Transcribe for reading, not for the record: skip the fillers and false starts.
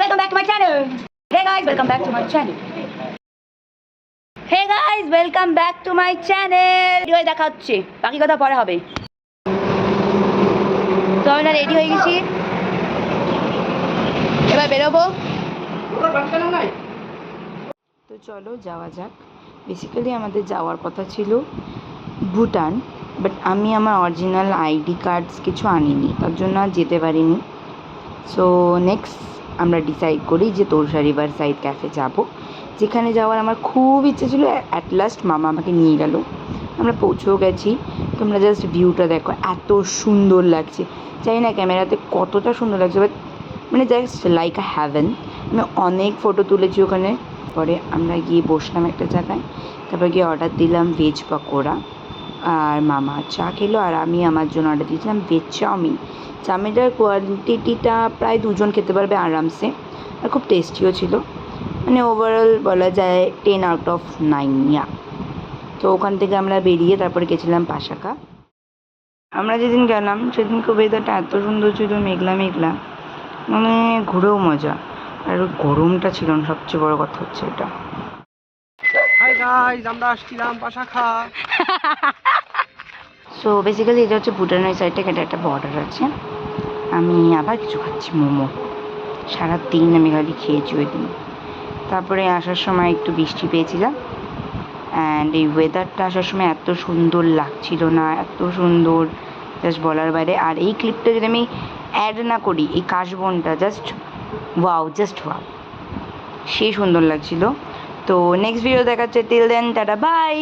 welcome back to my channel. Hey guys, welcome back to my channel. Hey guys, welcome back to my channel. Video দেখা হচ্ছে, বাকি কথা পরে হবে। তো আমরা রেডি হয়ে গেছি, এবার বেরোবো। তো চলো যাওয়া যাক। বেসিক্যালি আমাদের যাওয়ার কথা ছিল ভুটান, বাট আমি আমার অরিজিনাল আইডি কার্ডস কিছু আনিনি, তার জন্য আর যেতে পারিনি। সো নেক্সট আমরা ডিসাইড করি যে তোরসা রিভার সাইড ক্যাফে যাব, যেখানে যাওয়ার আমার খুব ইচ্ছে ছিল। অ্যাট লাস্ট মামা আমাকে নিয়ে গেল, আমরা পৌঁছেও গেছি। তোমরা জাস্ট ভিউটা দেখো, এত সুন্দর লাগছে। জানি না ক্যামেরাতে কতটা সুন্দর লাগছে, বাট মানে জাস্ট লাইক আ হ্যাভেন। আমি অনেক ফটো তুলেছি ওখানে। পরে আমরা গিয়ে বসলাম একটা জায়গায়, তারপর গিয়ে অর্ডার দিলাম ভেজ পকোড়া, আর মামা চা খেলো, আর আমি আমার জন্য অর্ডার দিয়েছিলাম ভেজ চাউমিন। চাউমিনটার কোয়ান্টিটিটা প্রায় দুজন খেতে পারবে আরামসে, আর খুব টেস্টিও ছিল। মানে ওভারঅল বলা যায় 10 আউট অফ 9 ইয়া। তো ওখান থেকে আমরা বেরিয়ে তারপরে গেছিলাম পাশাকা। আমরা যেদিন গেলাম সেদিনকে ওয়েদারটা এত সুন্দর ছিল, মেঘলা মেঘলা, মানে ঘুরেও মজা। আর গরমটা ছিল না, সবচেয়ে বড় কথা হচ্ছে এটা। হাই গাইস, আমরা আসছিলাম পাশাখা। সো বেসিক্যালি এটা হচ্ছে ভুটানের সাইড থেকে, এটা একটা বর্ডার আছে। আমি আবার কিছু খাচ্ছি, মোমো। সারাদিন আমি খালি খেয়েছি ওই দিন। তারপরে আসার সময় একটু বৃষ্টি পেয়েছিলাম, অ্যান্ড এই ওয়েদারটা আসার সময় এত সুন্দর লাগছিল না, এত সুন্দর, জাস্ট বলার বাইরে। আর এই ক্লিপটা যদি আমি অ্যাড না করি, এই কাশবনটা জাস্ট ওয়াও, জাস্ট ওয়াও, সেই সুন্দর লাগছিল। তো নেক্সট ভিডিও দেখাচ্ছে, টিল দেন টাটা বাই।